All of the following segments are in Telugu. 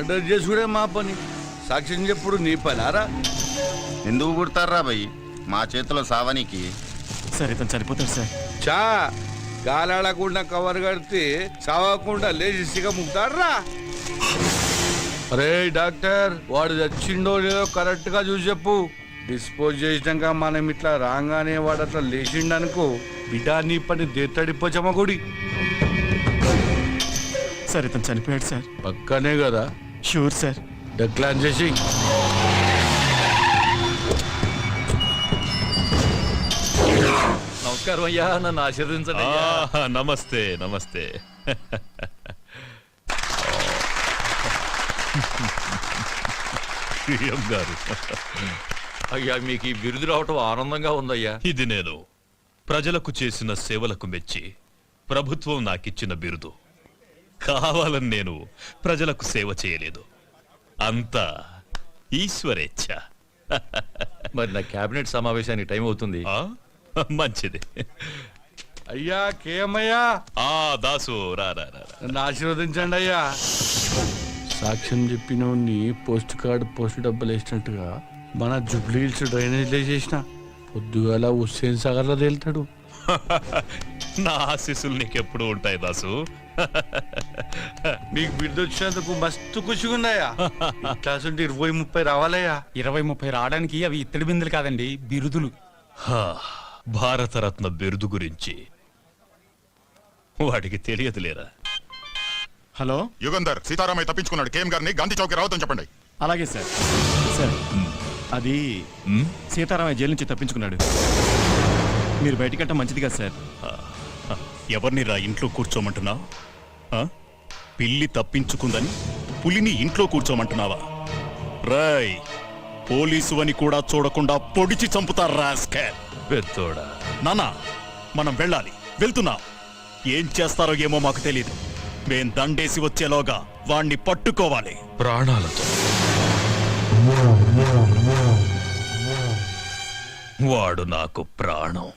మర్డర్ చేసుడే మా పని, సాక్ష్యం చెప్పుడు నీ పనారా? ఎందుకు పుడతారా భయ్ మా చేతిలో సావనికి? సార్ ఇతను చనిపోతాడు సార్. చా గాలాడకుండా కవర్ కడితే చావకుండా లేచి సిగ ముక్తాడ్రా. అరే డాక్టర్, వాడు చచ్చిండో లేదో కరెక్ట్ గా చూసి చెప్పు. డిస్పోజ్ చేసినాక మనం ఇట్లా రాగానే వాడు అట్లా లేచిండనుకో, బిడ్డా నీ పని దేత్తడిపోచమ్మ గుడి. సార్ ఇతను చనిపోయాడు సార్. పక్కనే కదా? Sure sir. డక్లాన్ చేసి నమస్కారం అయ్యా, నన్ను ఆశీర్వదించండి. నమస్తే నమస్తే. గారు అయ్యా, మీకు ఈ బిరుదు రావటం ఆనందంగా ఉందయ్యా. ఇది నేను ప్రజలకు చేసిన సేవలకు మెచ్చి ప్రభుత్వం నాకిచ్చిన బిరుదు. కావాలని నేను ప్రజలకు సేవ చేయలేదు, అంతా ఈశ్వరేచ్ఛ. మరి నా కేబినెట్ సమావేశానికి టైం అవుతుంది. మంచిది. అయ్యా కేమయ్యా, దాసు రా రా రా. నన్ను ఆశీర్వదించండి అయ్యా. సాక్ష్యం చెప్పిన పోస్ట్ కార్డు పోస్ట్ డబ్బులు వేసినట్టుగా మన జూబ్లీ హిల్స్ డ్రైనేజ్ వేసేసిన పొద్దుగాల హుస్సేన్ సాగర్ లో తేలుతాడు. నా ఆశీస్సులు నీకెప్పుడు ఉంటాయి దాసు. మీకు బిడ్డ వచ్చినందుకు మస్తు ఖుషిగా ఉన్నాయా? క్లాస్ ఉంటే 20-30 రావాలయ్యా. 20-30 రావడానికి అవి ఇత్తడి బిందులు కాదండి, బిరుదులు. భారతరత్న బిరుదు గురించి వాడికి తెలియదులేరా. హలో యుగంధర్, సీతారామయ్య తప్పించుకున్నాడు. కేఎం గారిని గాంధీ చౌక్ రావద్దని చెప్పండి. అలాగే సార్. సార్ అది సీతారామయ్య జైలు నుంచి తప్పించుకున్నాడు. మీరు బయటికంటే మంచిది కదా సార్. ఎవరిని రా ఇంట్లో కూర్చోమంటున్నావు? పిల్లి తప్పించుకుందని పులిని ఇంట్లో కూర్చోమంటున్నావా? రాయ్, పోలీసు అని కూడా చూడకుండా పొడిచి చంపుతారు రాస్కెల్. పెద్దోడా, నానా మనం వెళ్ళాలి, వెళ్తున్నాం. ఏం చేస్తారో ఏమో మాకు తెలీదు. మేం దండేసి వచ్చేలోగా వాణ్ణి పట్టుకోవాలి ప్రాణాలతో. వాడు నాకు ప్రాణం.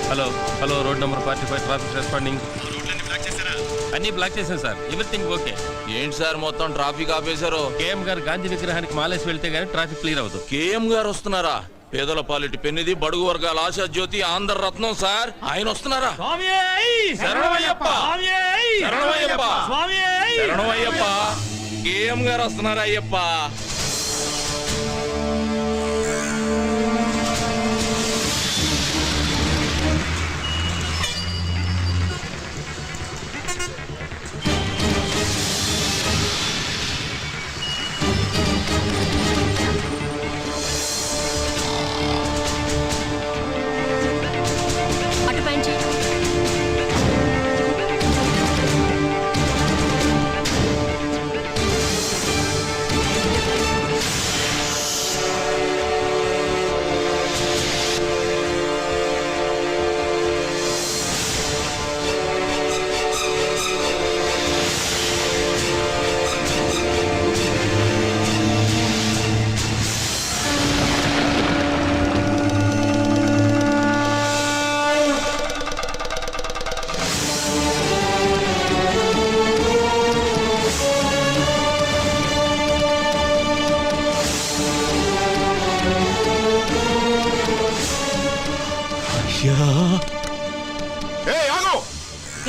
Hello hello, road number 45 traffic responding. అన్ని బ్లాక్ చేశాను సార్, ఎవ్రీథింగ్ ఓకే. ఏంటి సార్ మొత్తం ట్రాఫిక్ ఆపేశారు? కేఎం గారు గాంధీ విగ్రహానికి మాలేసి వెళ్తే గానీ ట్రాఫిక్ క్లియర్ అవుతుంది. కేఎం గారు వస్తున్నారా? పేదల పాలిటి పెన్నిది, బడుగు వర్గాల ఆశా జ్యోతి, ఆంధ్ర రత్నం సార్, ఆయన వస్తున్నారా? శరణమయ్యప్ప, శరణమయ్యప్ప, శరణమయ్యప్ప. కేఎం గారు వస్తున్నారా అయ్యప్ప?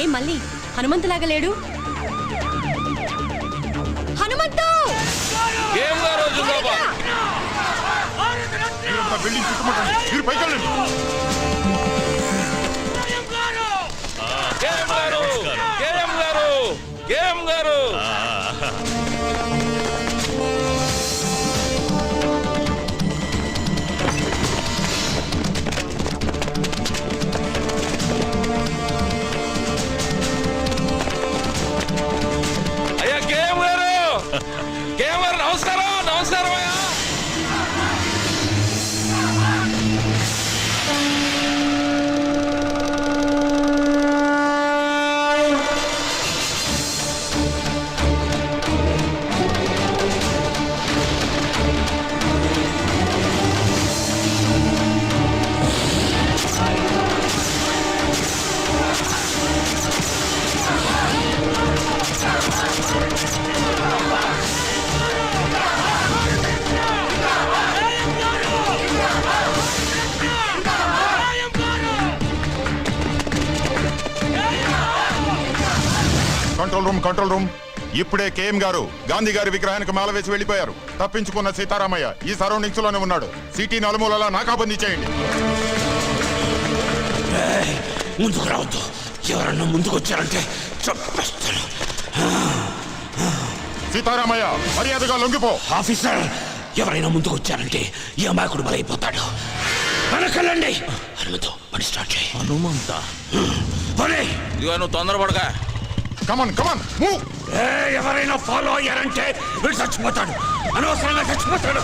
ఏ మళ్ళీ హనుమంతులాగా లేడు? హనుమంతు! బిల్డింగ్ చుట్టుముట్టండి, మీరు పైకి వెళ్ళండి. నమస్కారం, నమస్కారం అయ్యా. Control room. ఇప్పుడే కేఎం గారు గాంధీ గారి విగ్రహానికి మాల వేసి వెళ్ళిపోయారు. తప్పించుకున్న సీతారామయ్య ఈ సరౌండింగ్స్ లోనే ఉన్నాడు. సిటీ నలుమూలలా నాకాబందీ చేయండి. ముందుకు రావద్దు. ఎవరన్నా ముందుకు వచ్చారంటే చంపేస్తాను. సీతారామయ్య మర్యాదగా లొంగిపో. ఆఫీసర్, ఎవరైనా ముందుకు వచ్చారంటే ఈ అమాయకుడు బలైపోతాడు. వెనకెళ్ళండి. హనుమంతు, పని స్టార్ట్ చేయి. హనుమంత ఇదిగో, నువ్వు తొందరపడగా. Come on come on move. ఎవరైనా ఫాలో అయ్యారంటే వీడు చచ్చిపోతాడు. అనవసరంగా చచ్చిపోతాడు.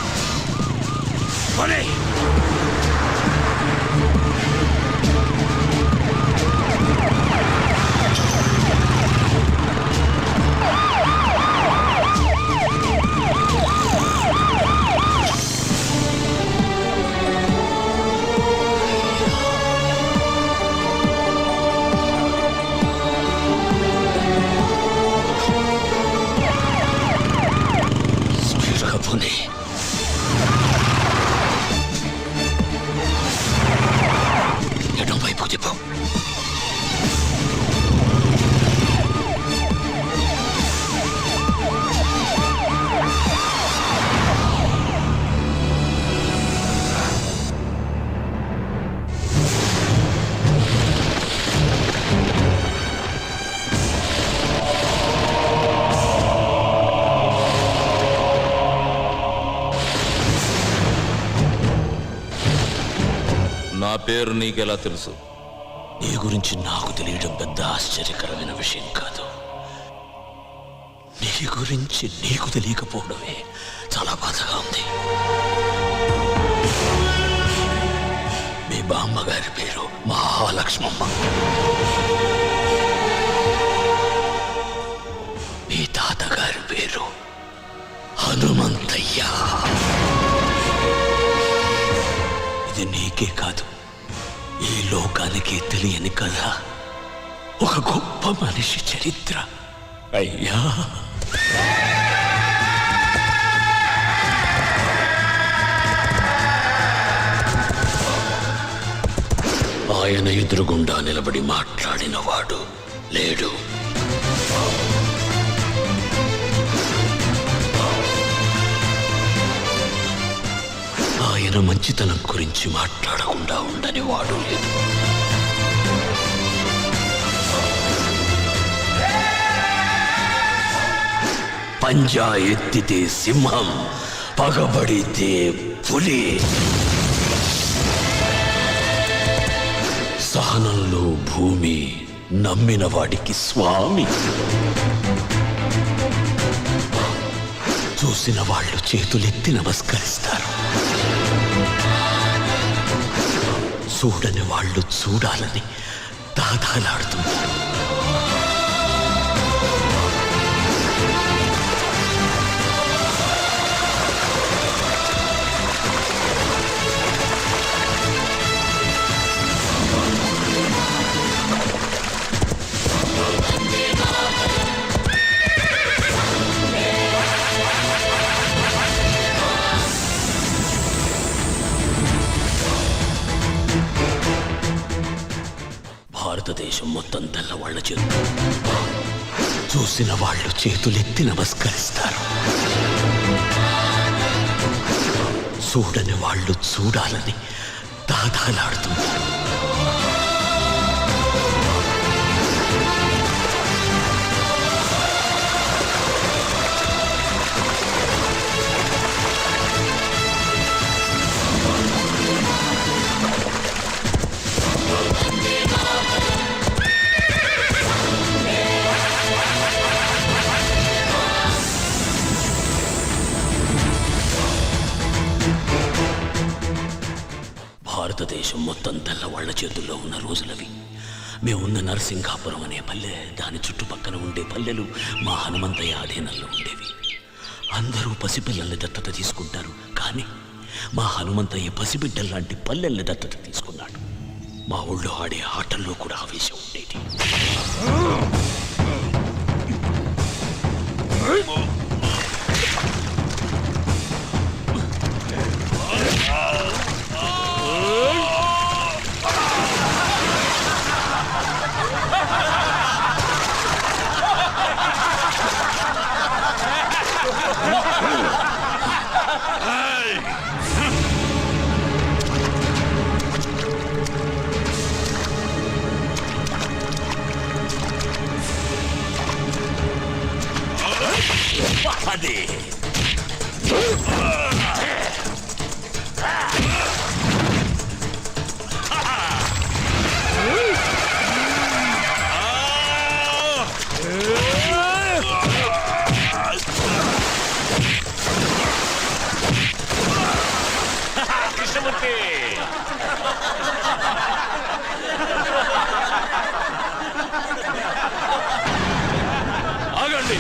పని. ఎడం వైపు తిప్పు. నా పేరు నీకెలా తెలుసు? నీ గురించి నాకు తెలియడం పెద్ద ఆశ్చర్యకరమైన విషయం కాదు. నీ గురించి నీకు తెలియకపోవడమే చాలా బాధగా ఉంది. మీ బామ్మగారి పేరు మహాలక్ష్మమ్మ. మీ తాతగారి పేరు హనుమంతయ్య. ఇది నీకే కాదు, ఈ లోకానికి తెలియని కథ. ఒక గొప్ప మనిషి చరిత్ర. అయ్యా, ఆయన ఎదురుగుండా నిలబడి మాట్లాడిన వాడు లేడు. ఆయన మంచితనం గురించి మాట్లాడకుండా ఉండని వాడు లేదు. పంజా ఎత్తితే సింహం, పగబడితే పులి. సహనంలో భూమి, నమ్మిన వాడికి స్వామి. చూసిన వాళ్ళు చేతులెత్తి నమస్కరిస్తారు. చూడని వాళ్ళు చూడాలని దాదాలాడుతుంటారు. భారతదేశం మొత్తం తెల్లవాళ్ల చేతులు. చూసిన వాళ్ళు చేతులెత్తి నమస్కరిస్తారు. చూడని వాళ్ళు చూడాలని దాదాలాడుతుంటారు. భారతదేశం మొత్తం తెల్లవాళ్ల చేతుల్లో ఉన్న రోజులవి. మేమున్న నరసింగాపురం అనే పల్లె, దాని చుట్టుపక్కల ఉండే పల్లెలు మా హనుమంతయ్య ఆధీనంలో ఉండేవి. అందరూ పసిపిల్లల్ని దత్తత తీసుకుంటారు, కానీ మా హనుమంతయ్య పసిబిడ్డల్లాంటి పల్లెల్ని దత్తత తీసుకున్నాడు. మా ఊళ్ళో ఆడే ఆటల్లో కూడా ఆవేశం ఉండేది. అది కృష్ణమూర్తి ఆగండి.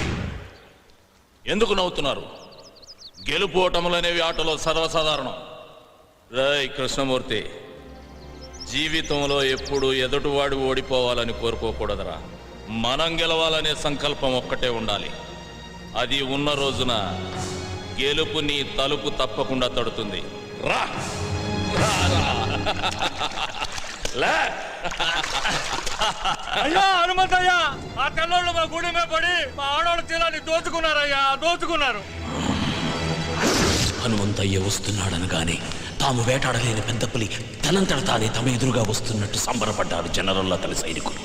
ఎందుకు నవ్వుతున్నారు? గెలుపు ఓటములనేవి ఆటలో సర్వసాధారణం. రేయ్ కృష్ణమూర్తి, జీవితంలో ఎప్పుడు ఎదుటివాడు ఓడిపోవాలని కోరుకోకూడదురా. మనం గెలవాలనే సంకల్పం ఒక్కటే ఉండాలి. అది ఉన్న రోజున గెలుపు నీ తలుపు తప్పకుండా తడుతుంది. రా రా, రా. లే. అయ్యా హనుమంతయ్యా, ఆ తెల్లోళ్ళు మా గుడి మీద పడి మా ఆడవాళ్ళ తీరాన్ని దోచుకున్నారయ్యా, దోచుకున్నారు. హనుమంతయ్య వస్తున్నాడనగానే తాము వేటాడలేని పెద్ద పులి తనంతట తానే తమ ఎదురుగా వస్తున్నట్టు సంబరపడ్డారు జనరల్ అతని సైనికులు.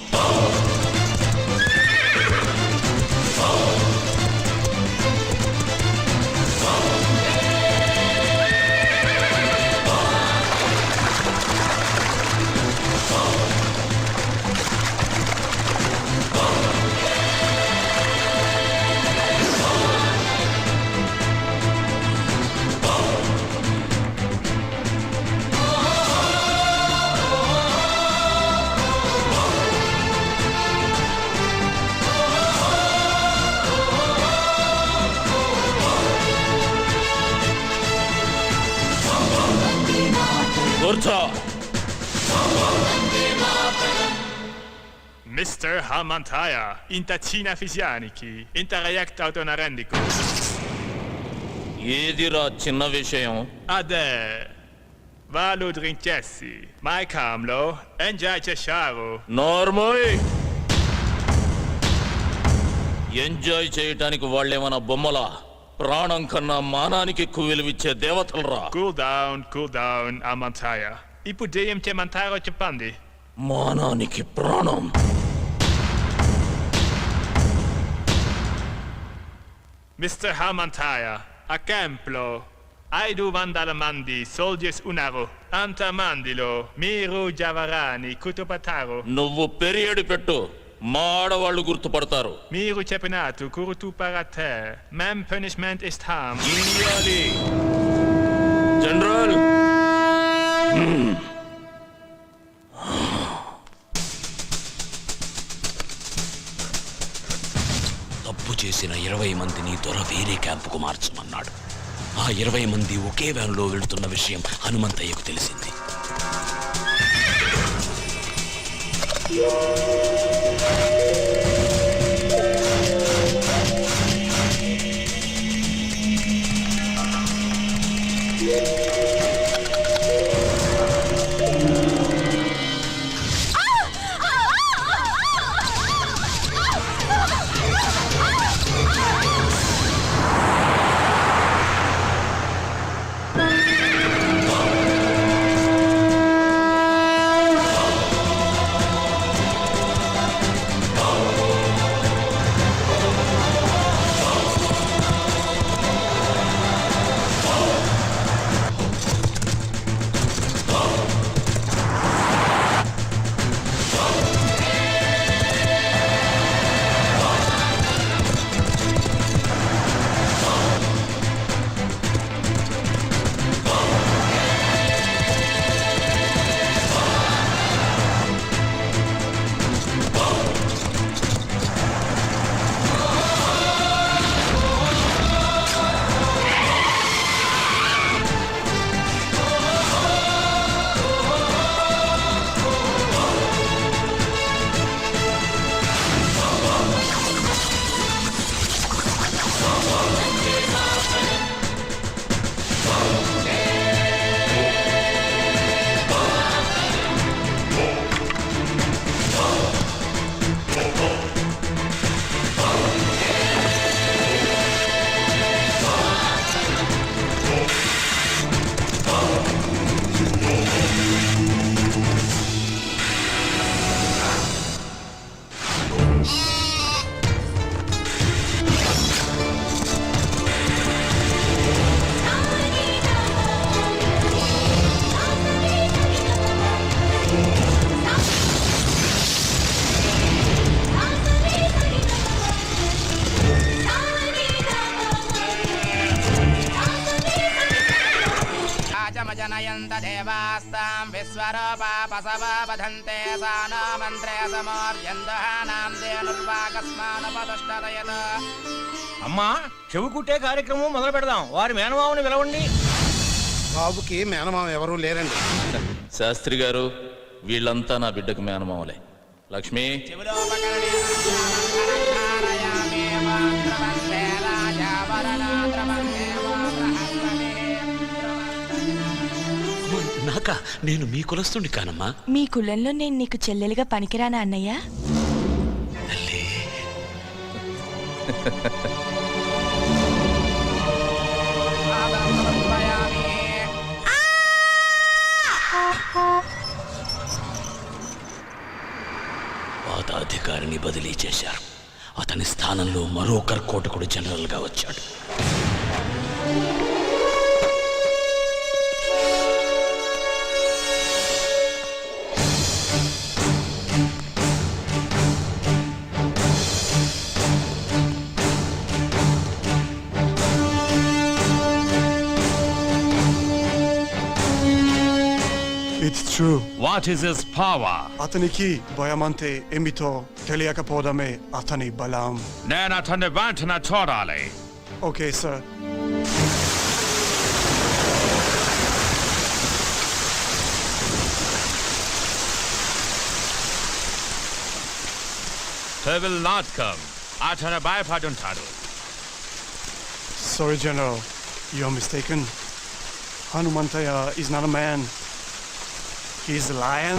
కూర్చో. Mr. Hamantaya, inta Cina fisianiki, inta react autonarendico. ఏదిరా చిన్న విషయం? Ade, valu drinkessi, mai kamlo, enjai chesharo. నోర్మోయ్. ఎంజాయ్ చేయటానికి వాళ్ళేమన్నా బొమ్మలా? ప్రాణం కన్నా మానానికి ఎక్కువ విలువిచ్చే దేవతలరా. Cool down, Hamantaya. Ipu diem che mantaro chepandi. మానానికి ప్రాణం. Mr. Hamantaya, a templo. Aidu vandalamandi, soldiers unaro, anta mandilo, miru javarani, kutupataro. నువ్వు పెరియడు పెట్టు, మా ఆడవాళ్ళు గుర్తుపడతారు. Miru cepinatu, kurutu parate. Mem punishment is harm. ఇయ్యాలి. జనరల్, తప్పు చేసిన 20 మందిని దొర వేరే క్యాంపుకు మార్చమన్నాడు. ఆ 20 మంది ఒకే వ్యాన్లో వెళ్తున్న విషయం హనుమంతయ్యకు తెలిసింది. ధ్యాయంత దేవాస్తాం విశ్వరూపా బసవా వదంతే సానో మంత్రే సమోర్యందహానాం దేనుర్వాగస్మానుపదుష్టరయత. అమ్మా చెవు కుట్టే కార్యక్రమం మొదలు పెడదాం. వారి మేనమామని పిలవండి. బాబుకి మేనమామ ఎవరూ లేరండి. శాస్త్రి గారు, వీళ్ళంతా నా బిడ్డకు మేనమామలే. లక్ష్మి, నాకా? నేను మీ కులస్తుడి కానమ్మా. మీ కులంలో నేను నీకు చెల్లెలుగా పనికిరానా అన్నయ్య? పాదాధికారిని బదిలీ చేశారు. అతని స్థానంలో మరో కర్కోటకుడు జనరల్గా వచ్చాడు. It's true. What is his power? అతనికి భయమంతే ఏమిటో తెలియకపోవడమే అతని బలం. నేను అతన్ని వెంటనే చూడాలి. Okay sir. He will not come. అతను భయపడుంటాడు. Sorry, General. You're mistaken. Hanumantaya is not a man. He's a lion.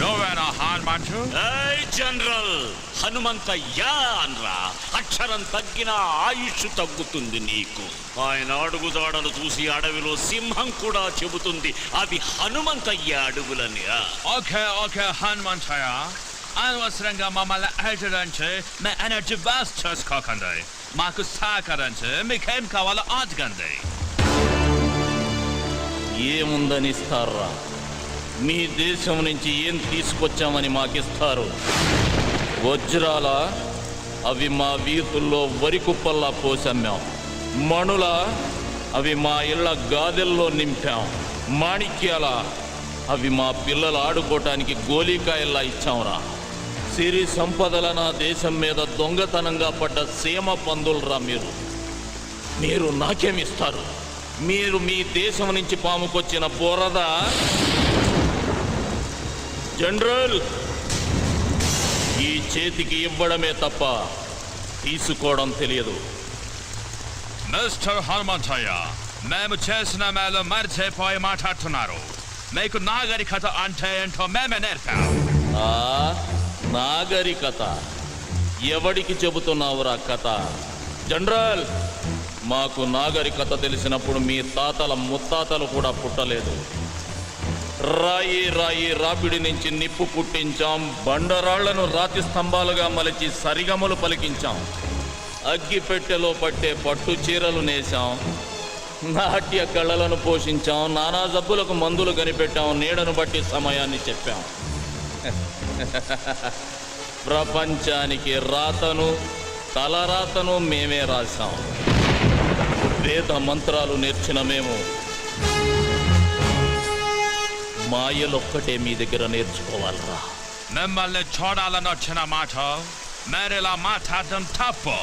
నువ్వేనా హనుమంతు? ఏయ్ జనరల్, హనుమంతయ్యా అనరా. అక్షరం తగ్గిన ఆయుష్ తగ్గుతుంది నీకు. ఆయన అడుగుదాడను చూసి అడవిలో సింహం కూడా చెబుతుంది అది హనుమంతయ్య అడుగులని. ఓకే ఓకే హనుమంతయ్య, అనవసరంగా మమ్మల్ని హెచ్చరించి మీ ఎనర్జీ వేస్ట్ చేసుకోకండి. మాకు సహకరించి మీకేం కావాలో అడగండి. ఏముందని ఇస్తారా? మీ దేశం నుంచి ఏం తీసుకొచ్చామని మాకిస్తారు? వజ్రాల? అవి మా వీధుల్లో వరి కుప్పల్లా పోసమ్మాం. మణుల? అవి మా ఇళ్ల గాదెల్లో నింపాం. మాణిక్యాల? అవి మా పిల్లలు ఆడుకోవటానికి గోలీకాయల్లా ఇచ్చాంరా. సిరి సంపదల నా దేశం మీద దొంగతనంగా పడ్డ సీమ పందులరా మీరు. మీరు నాకేమిస్తారు? మీరు మీ దేశం నుంచి పాముకొచ్చిన బురద. జనరల్, ఈ చేతికి ఇవ్వడమే తప్ప తీసుకోవడం తెలియదు. మిస్టర్ హనుమంతయ్య, మేము చేసిన మేలు మర్చిపోయి మాట్లాడుతున్నారు. మీకు నాగరికత అంటే ఏంటో మేమే నేర్పాం. ఆ నాగరికత? ఎవడికి చెబుతున్నావురా కథ? జనరల్, మాకు నాగరికత తెలిసినప్పుడు మీ తాతల ముత్తాతలు కూడా పుట్టలేదు. రాయి రాయి రాపిడి నుంచి నిప్పు పుట్టించాం. బండరాళ్లను రాతి స్తంభాలుగా మలిచి సరిగమలు పలికించాం. అగ్గిపెట్టెలో పట్టే పట్టు చీరలు నేసాం. నాట్య కళలను పోషించాం. నానా జబ్బులకు మందులు కనిపెట్టాం. నీడను బట్టి సమయాన్ని చెప్పాం. ప్రపంచానికి రాతను తలరాతను మేమే రాశాం. వేద మంత్రాలు నేర్చిన మేము మాయలొక్కటే మీ దగ్గర నేర్చుకోవాలరా. మిమ్మల్ని చూడాలని వచ్చిన మాట మేరేలా మాట్లాడడం తప్పు.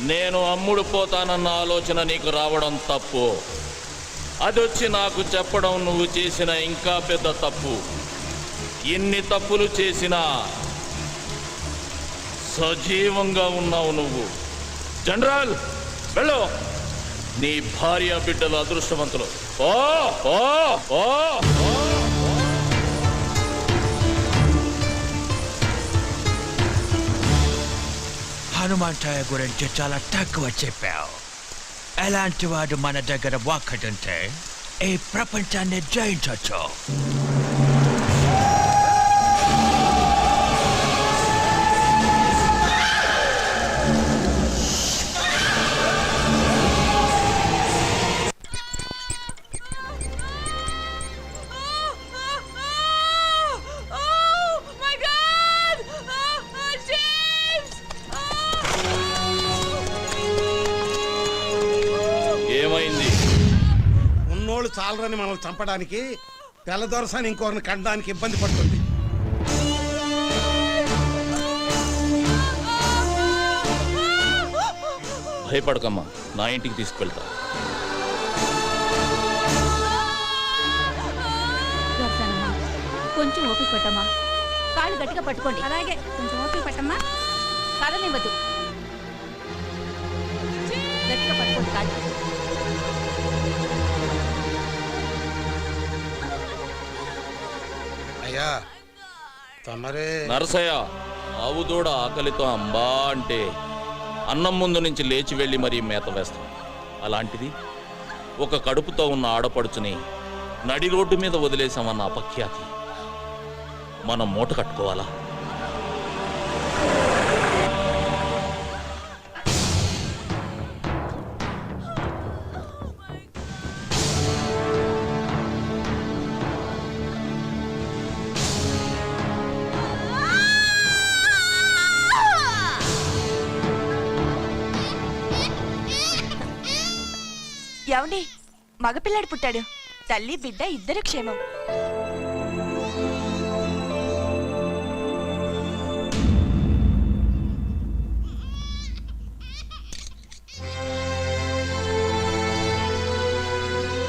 నేను అమ్ముడు పోతానన్న ఆలోచన నీకు రావడం తప్పు. అదొచ్చి నాకు చెప్పడం నువ్వు చేసిన ఇంకా పెద్ద తప్పు. ఎన్ని తప్పులు చేసినా సజీవంగా ఉన్నావు నువ్వు. జనరల్, వెళ్ళు. నీ భార్య బిడ్డలు అదృష్టవంతులు. ఓ ఓ ఓ ఓ. హనుమంతయ్య గురించి చాలా తక్కువ చెప్పావు. ఎలాంటి వాడు మన దగ్గర ఒక్కడుంటే ఈ ప్రపంచాన్ని జయించవచ్చు. ఏమైంది? ఉన్నోళ్ళు చాలరని మనల్ని చంపడానికి తెల్లదొరసాని ఇంకొకరిని కట్టడానికి ఇబ్బంది పడుతుంది. భయపడకమ్మా, నా ఇంటికి తీసుకువెళ్తా. కొంచెం ఓపిక పట్టమ్మా. కాళ్ళు గట్టిగా పట్టుకోండి. అలాగే కొంచెం ఓపిక పట్టమ్మా. కదనివ్వద్దు. గట్టిగా పట్టుకోండి కాళ్ళు. అయ్యా తమరే నరసయ్య, ఆవు దూడ ఆకలితో అంబా అంటే అన్నం ముందు నుంచి లేచి వెళ్ళి మరీ మేత వేస్తాం. అలాంటిది ఒక కడుపుతో ఉన్న ఆడపడుచుని నడి రోడ్డు మీద వదిలేసామన్న అపఖ్యాతి మనం మూట కట్టుకోవాలా? ఏమండి, మగపిల్లాడు పుట్టాడు. తల్లి బిడ్డ ఇద్దరు క్షేమం.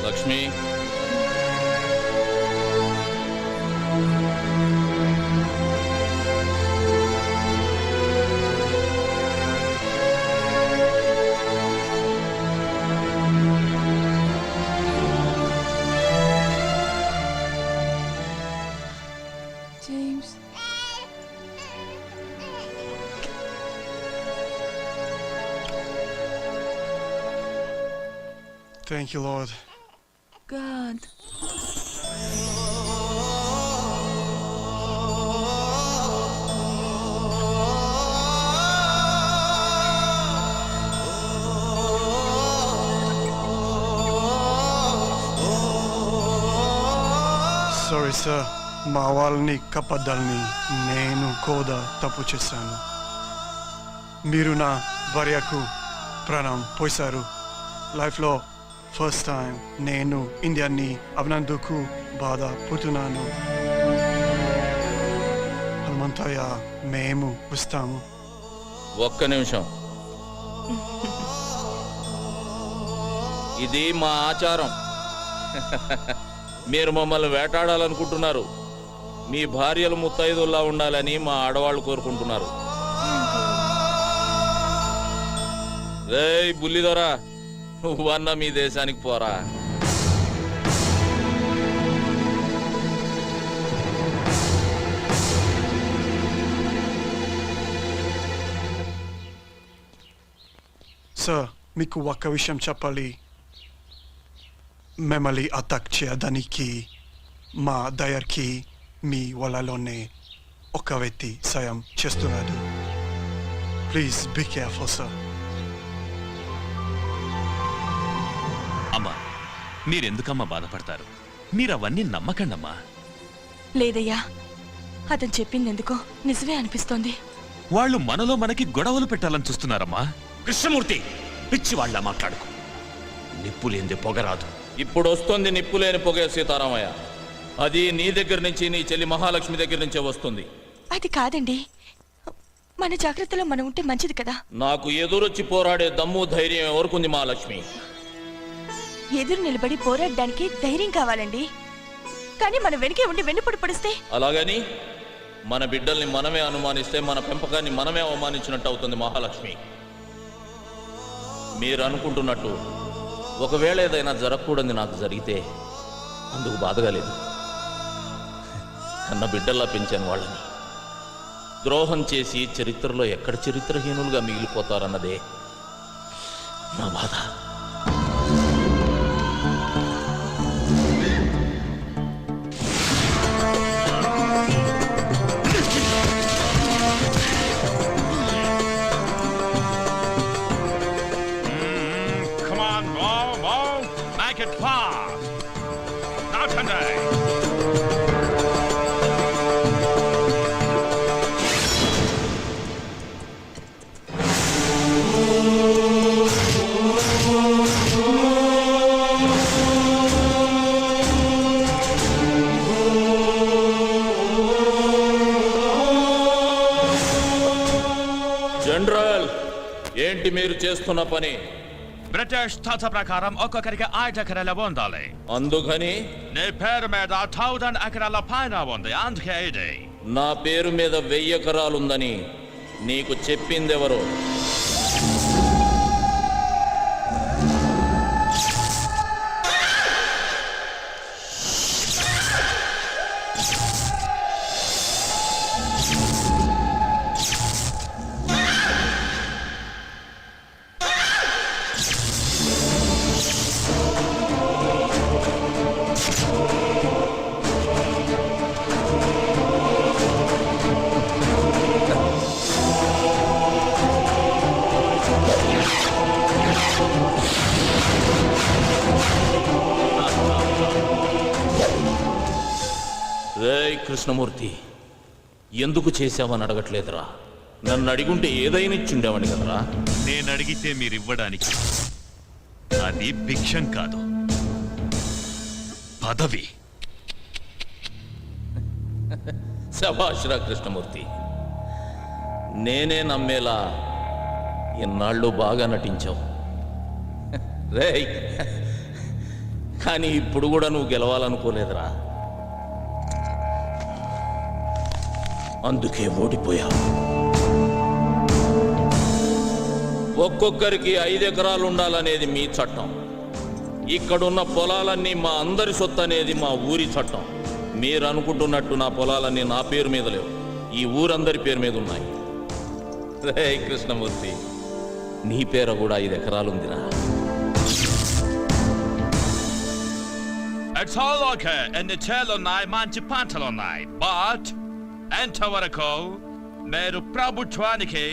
Lakshmi, Thank you, Lord. God. Sorry, sir. మా వాళ్ళని కప్పద్దాలని నేను కూడా తప్పు చేశాను. మీరు నా భార్యకు ప్రాణం పోశారు. లైఫ్లో ఫస్ట్ టైం నేను ఇండియాని అభినందుకు బాధపడుతున్నాను. హనుమంతయ్య, మేము వస్తాము. ఒక్క నిమిషం. ఇది మా ఆచారం. మీరు మమ్మల్ని వేటాడాలనుకుంటున్నారు. మీ భార్యలు ముత్తైదుల్లా ఉండాలని మా ఆడవాళ్ళు కోరుకుంటున్నారు. రేయ్ బుల్లిదొరా, నువ్వన్నా మీ దేశానికి పోరా. సార్, మీకు ఒక్క విషయం చెప్పాలి. మిమ్మల్ని అటాక్ చేయడానికి మా దయర్కి మీ వాళ్ళలోనే ఒక వ్యక్తి సాయం చేస్తున్నాడు. Please be careful sir. అమ్మా, మీరెందుకమ్మా బాధపడతారు? మీరవన్నీ నమ్మకండమ్మా. లేదయ్యా, అతను చెప్పింది ఎందుకో నిజమే అనిపిస్తోంది. వాళ్ళు మనలో మనకి గొడవలు పెట్టాలని చూస్తున్నారమ్మా. కృష్ణమూర్తి, పిచ్చి వాళ్ళ మాట్లాడుకో. నిప్పు లేనిదే పొగరాదు. ఇప్పుడు వస్తుంది నిప్పులేని పొగే సీతారామయ్య. అది నీ దగ్గర నుంచి, నీ చెల్లి మహాలక్ష్మి దగ్గర నుంచే వస్తుంది. అది కాదండి, మన జాగ్రత్తలో మనం ఉంటే మంచిది కదా. నాకు ఎదురొచ్చి పోరాడే దమ్ము ధైర్యం ఎవరుకుంది మహాలక్ష్మి? ఎదురు నిలబడి పోరాడడానికి ధైర్యం కావాలండి. కానీ మన వెనకే ఉండి వెన్నుపొడి పడిస్తే? అలాగని మన బిడ్డల్ని మనమే అనుమానిస్తే మన పెంపకాన్ని మనమే అవమానించినట్టు అవుతుంది మహాలక్ష్మి. మీరు అనుకుంటున్నట్టు ఒకవేళ ఏదైనా జరగకూడదు నాకు జరిగితే అందుకు బాధగా లేదు. కన్న బిడ్డల్లా పెంచాను వాళ్ళని. ద్రోహం చేసి చరిత్రలో ఎక్కడ చరిత్రహీనులుగా మిగిలిపోతారన్నదే నా బాధ. Come on, move. Make it fast. Now, Sunday. General, ఏంటి మీరు చేస్తున్న పని? బ్రిటిష్ చట్ట ప్రకారం ఒక్కొక్కరికి 5 ఎకరాల ఉండాలి. అందుకని నీ పేరు మీద 1000 ఎకరాల పైన ఉంది. అందుకే ఇది. నా పేరు మీద 1000 ఎకరాలుందని నీకు చెప్పిందెవరు? రేయ్ కృష్ణమూర్తి, ఎందుకు చేశావని అడగట్లేదురా. నన్ను అడిగుంటే ఏదైనా ఇచ్చుండేవాడిని కదరా. నేను అడిగితే మీరు ఇవ్వడానికి అది భిక్షం కాదు, పదవి. శభాష్రా కృష్ణమూర్తి, నేనే నమ్మేలా ఎన్నాళ్ళు బాగా నటించావు. రేయ్, కానీ ఇప్పుడు కూడా నువ్వు గెలవాలనుకోలేదురా. అందుకే ఓడిపోయావు. ఒక్కొక్కరికి 5 ఎకరాలు ఉండాలనేది మీ చట్టం. ఇక్కడున్న పొలాలన్నీ మా అందరి సొత్తు అనేది మా ఊరి చట్టం. మీరు అనుకుంటున్నట్టు నా పొలాలన్నీ నా పేరు మీద లేవు, ఈ ఊరందరి పేరు మీద ఉన్నాయి. రే కృష్ణమూర్తి, నీ పేరు కూడా 5 ఎకరాలుందిరా. It's all okay. ఎన్ని చేలున్నాయి, మంచి పంటలున్నాయి. బట్ ఎంతవరకు మీరు ప్రభుత్వానికి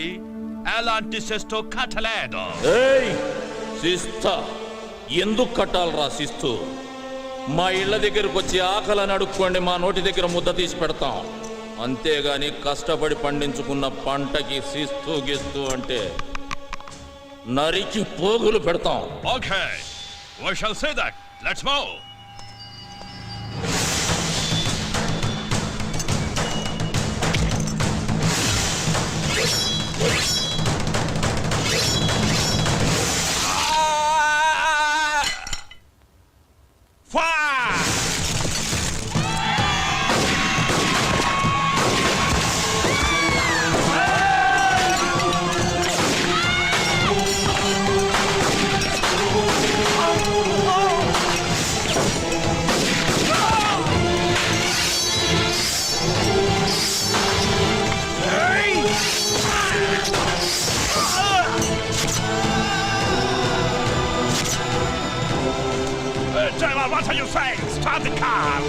ఎలాంటి శిస్తు కట్టలేదు. ఏయ్ శిస్తా, ఎందుకు కట్టాలరా శిస్తు? మా ఇళ్ల దగ్గరకు వచ్చి ఆకలని అడుక్కోండి, మా నోటి దగ్గర ముద్ద తీసి పెడతాం. అంతేగాని కష్టపడి పండించుకున్న పంటకి శిస్తు గిస్తు అంటే నరికి పోగులు పెడతాం. Okay, we shall see that. Let's move. Fire! General, what are you saying? Start the car!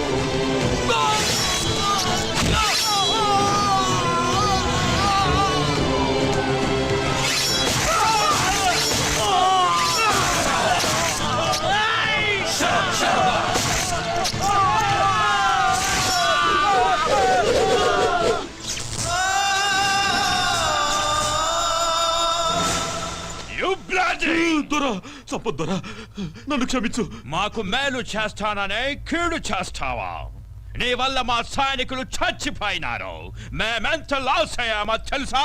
You bloody! చెప్పొద్దురా, నన్ను క్షమించు. మాకు మేలు చేస్తాననే కీడు చేస్తావా? నీ వల్ల మా సైనికులు చచ్చిపోయినారు. మేమెంత లాస్ అయ్యామో తెలుసా?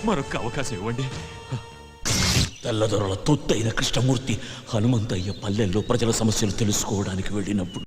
మరొక అవకాశం ఇవ్వండి. తెల్లదొరల తొత్తైన కృష్ణమూర్తి హనుమంతయ్య పల్లెల్లో ప్రజల సమస్యలు తెలుసుకోవడానికి వెళ్ళినప్పుడు